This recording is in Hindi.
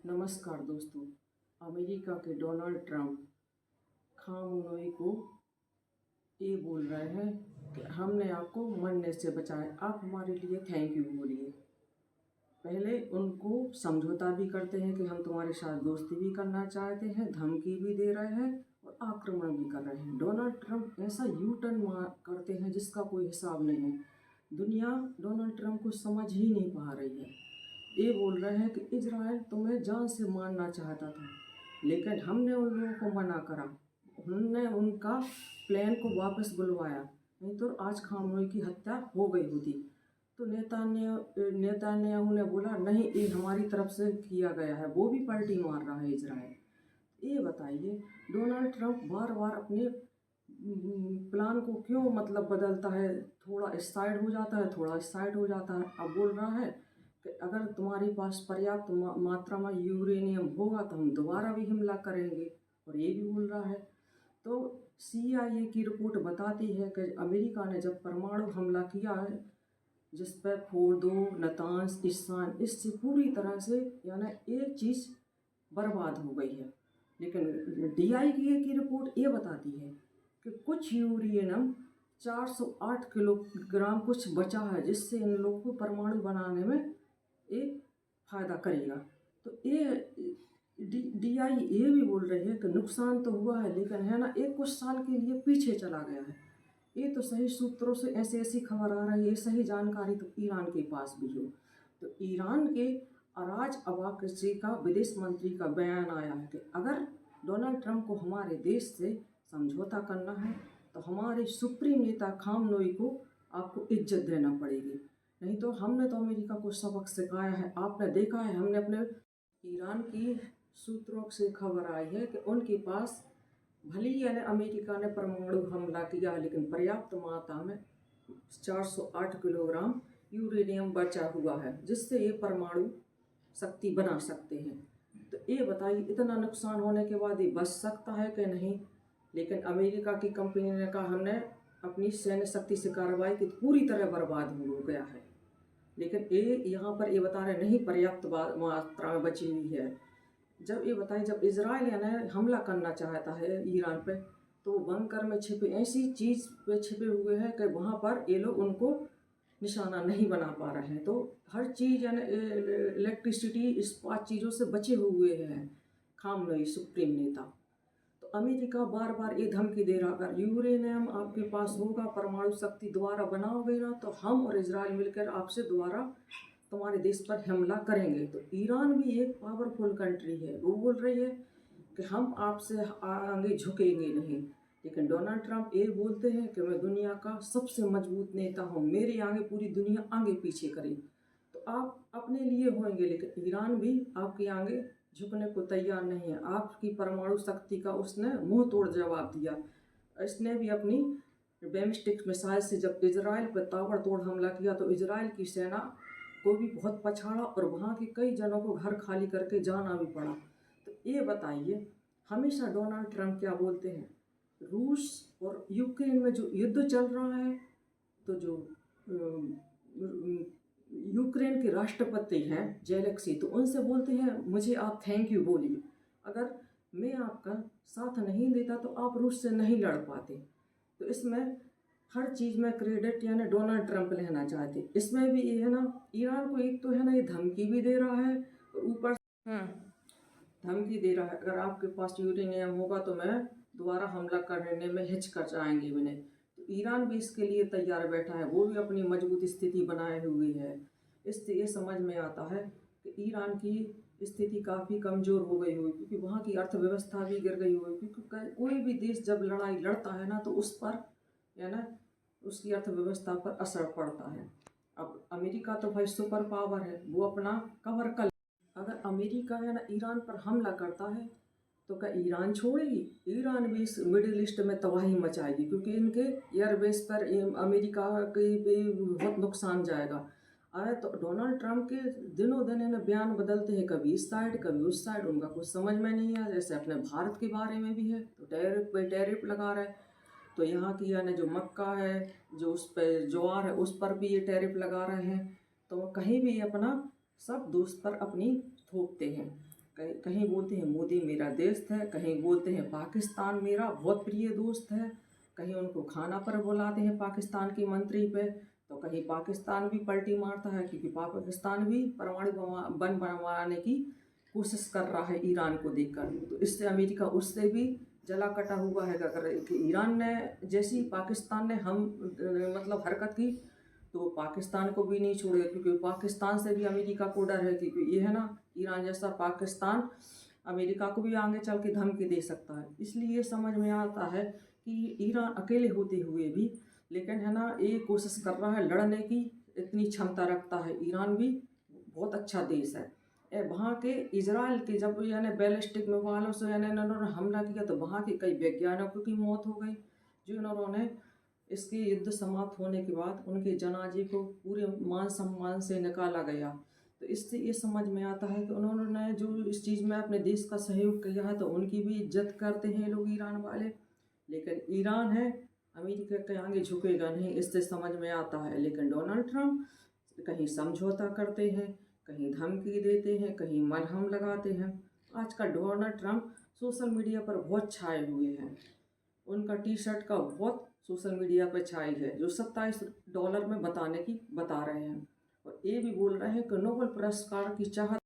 नमस्कार दोस्तों। अमेरिका के डोनाल्ड ट्रंप खामोई को ये बोल रहे हैं कि हमने आपको मरने से बचाया, आप हमारे लिए थैंक यू बोलिए। पहले उनको समझौता भी करते हैं कि हम तुम्हारे साथ दोस्ती भी करना चाहते हैं, धमकी भी दे रहे हैं और आक्रमण भी कर रहे हैं। डोनाल्ड ट्रंप ऐसा यू टर्न करते हैं जिसका कोई हिसाब नहीं है। दुनिया डोनाल्ड ट्रंप को समझ ही नहीं पा रही है। ये बोल रहे हैं कि इजराइल तुम्हें जान से मारना चाहता था, लेकिन हमने उन लोगों को मना करा, हमने उनका प्लान को वापस बुलवाया, नहीं तो आज खामोई की हत्या हो गई होती। तो नेतान्याहू ने बोला नहीं, ये हमारी तरफ से किया गया है, वो भी पलटी मार रहा है इजराइल। ये बताइए डोनाल्ड ट्रंप बार बार अपने प्लान को क्यों बदलता है, थोड़ा इस साइड हो जाता है, थोड़ा इस साइड हो जाता है। अब बोल रहा है कि अगर तुम्हारे पास पर्याप्त मात्रा में यूरेनियम होगा तो हम दोबारा भी हमला करेंगे, और ये भी बोल रहा है। तो CIA की रिपोर्ट बताती है कि अमेरिका ने जब परमाणु हमला किया है, जिस पर फोर्दो, नतांस, इस्सान, इससे पूरी तरह से यानी एक चीज़ बर्बाद हो गई है। लेकिन DIA की रिपोर्ट ये बताती है कि कुछ यूरेनियम 408 किलोग्राम कुछ बचा है, जिससे इन लोगों को परमाणु बनाने में ये फायदा करेगा। तो ये DIA भी बोल रही है कि नुकसान तो हुआ है, लेकिन है ना, एक कुछ साल के लिए पीछे चला गया है। ये तो सही सूत्रों से ऐसी खबर आ रही है, सही जानकारी तो ईरान के पास भी हो। तो ईरान के अराज अबाकसी का विदेश मंत्री का बयान आया है कि अगर डोनाल्ड ट्रंप को हमारे देश से समझौता करना है तो हमारे सुप्रीम नेता खामनोई को आपको इज्जत देना पड़ेगी, नहीं तो हमने तो अमेरिका को सबक सिखाया है। आपने देखा है, हमने अपने ईरान की सूत्रों से खबर आई है कि उनके पास भले ही यानी अमेरिका ने परमाणु हमला किया, लेकिन पर्याप्त मात्रा में 408 किलोग्राम यूरेनियम बचा हुआ है, जिससे ये परमाणु शक्ति बना सकते हैं। तो ये बताइए, इतना नुकसान होने के बाद ये बच सकता है कि नहीं। लेकिन अमेरिका की कंपनी ने कहा हमने अपनी सैन्य शक्ति से कार्रवाई की, पूरी तरह बर्बाद हो गया है। लेकिन ये यहाँ पर ये बता रहे नहीं, पर्याप्त मात्रा में बची हुई है। जब ये बताइए, जब इजराइल यानी हमला करना चाहता है ईरान पे, तो बंकर में छिपे ऐसी चीज़ पे छिपे हुए हैं कि वहाँ पर ये लोग उनको निशाना नहीं बना पा रहे हैं। तो हर चीज़ यानी इलेक्ट्रिसिटी, इस्पात चीज़ों से बचे हुए हैं खामनेई सुप्रीम नेता। तो अमेरिका बार बार ये धमकी दे रहा, अगर यूरेनियम आपके पास होगा, परमाणु शक्ति दोबारा बनाओगे ना, तो हम और इजराइल मिलकर आपसे दोबारा तुम्हारे देश पर हमला करेंगे। तो ईरान भी एक पावरफुल कंट्री है, वो बोल रही है कि हम आपसे आगे झुकेंगे नहीं। लेकिन डोनाल्ड ट्रंप ये बोलते हैं कि मैं दुनिया का सबसे मजबूत नेता हूँ, मेरे आगे पूरी दुनिया आगे पीछे करे। तो आप अपने लिए होंगे, लेकिन ईरान भी आपके आगे झुकने को तैयार नहीं है। आपकी परमाणु शक्ति का उसने मुंह तोड़ जवाब दिया। इसने भी अपनी बैलिस्टिक मिसाइल से जब इजराइल पर ताबड़तोड़ हमला किया, तो इजराइल की सेना को भी बहुत पछाड़ा और वहाँ के कई जनों को घर खाली करके जाना भी पड़ा। तो ये बताइए, हमेशा डोनाल्ड ट्रंप क्या बोलते हैं, रूस और यूक्रेन में जो युद्ध चल रहा है, तो जो यूक्रेन के राष्ट्रपति हैं जेलेंस्की, तो उनसे बोलते हैं मुझे आप थैंक यू बोलिए, अगर मैं आपका साथ नहीं देता तो आप रूस से नहीं लड़ पाते। तो इसमें हर चीज़ में क्रेडिट यानी डोनाल्ड ट्रंप लेना चाहते। इसमें भी ये है ना, ईरान को एक तो है ना, ये धमकी भी दे रहा है और ऊपर धमकी दे रहा है, अगर आपके पास यूरेनियम होगा तो मैं दोबारा हमला करने में हिचकिचाएंगे भी नहीं। तो ईरान भी इसके लिए तैयार बैठा है, वो भी अपनी मजबूत स्थिति बनाए हुई है। इससे ये समझ में आता है कि ईरान की स्थिति काफ़ी कमज़ोर हो गई हुई, क्योंकि वहाँ की अर्थव्यवस्था भी गिर गई हुई। क्योंकि कोई भी देश जब लड़ाई लड़ता है ना, तो उस पर या ना उसकी अर्थव्यवस्था पर असर पड़ता है। अब अमेरिका तो भाई सुपर पावर है, वो अपना कवर कर, अगर अमेरिका या ना ईरान पर हमला करता है तो क्या ईरान छोड़ेगी? ईरान भी इस मिडिल ईस्ट में तबाही मचाएगी, क्योंकि इनके एयरबेस पर अमेरिका के भी बहुत नुकसान जाएगा। अरे तो डोनाल्ड ट्रंप के दिनों दिन इन्हें बयान बदलते हैं, कभी इस साइड कभी उस साइड, उनका कुछ समझ में नहीं आया। जैसे अपने भारत के बारे में भी है, तो टैरिफ पे टैरिफ लगा रहे, तो यहाँ की यानी जो मक्का है, जो उस पर ज्वार है, उस पर भी ये टैरिफ लगा रहे हैं। तो कहीं भी अपना सब दोस्त पर अपनी थोपते हैं। कहीं बोलते हैं मोदी मेरा दोस्त है, कहीं बोलते हैं पाकिस्तान मेरा बहुत प्रिय दोस्त है, कहीं उनको खाना पर बुलाते हैं पाकिस्तान की मंत्री पे, तो कहीं पाकिस्तान भी पलटी मारता है क्योंकि पाकिस्तान भी परमाणु बम बनवाने की कोशिश कर रहा है ईरान को देखकर। तो इससे अमेरिका उससे भी जला कटा हुआ है। अगर ईरान ने जैसी पाकिस्तान ने हम मतलब हरकत की तो पाकिस्तान को भी नहीं छोड़ेगा, क्योंकि पाकिस्तान से भी अमेरिका को डर है, क्योंकि ये है ना ईरान जैसा पाकिस्तान अमेरिका को भी आगे चल के धमकी दे सकता है। इसलिए समझ में आता है कि ईरान अकेले होते हुए भी लेकिन है ना ये कोशिश कर रहा है लड़ने की, इतनी क्षमता रखता है। ईरान भी बहुत अच्छा देश है। वहाँ के इजराइल के जब यानी बैलिस्टिक मिसाइलों से यानी इन्होंने हमला किया तो वहाँ के कई वैज्ञानिकों की मौत हो गई, जो इन्होंने इसके युद्ध समाप्त होने के बाद उनके जनाजे को पूरे मान सम्मान से निकाला गया। तो इससे ये समझ में आता है कि उन्होंने जो इस चीज़ में अपने देश का सहयोग किया है तो उनकी भी इज्जत करते हैं लोग ईरान वाले। लेकिन ईरान है अमेरिका के आगे झुकेगा नहीं, इससे समझ में आता है। लेकिन डोनाल्ड ट्रंप कहीं समझौता करते हैं, कहीं धमकी देते हैं, कहीं मलहम लगाते हैं। आजकल डोनाल्ड ट्रंप सोशल मीडिया पर बहुत छाए हुए हैं। उनका टी शर्ट का बहुत सोशल मीडिया पर छाई है, जो $27 में बता रहे हैं। और ये भी बोल रहे हैं कि नोबेल पुरस्कार की चाहत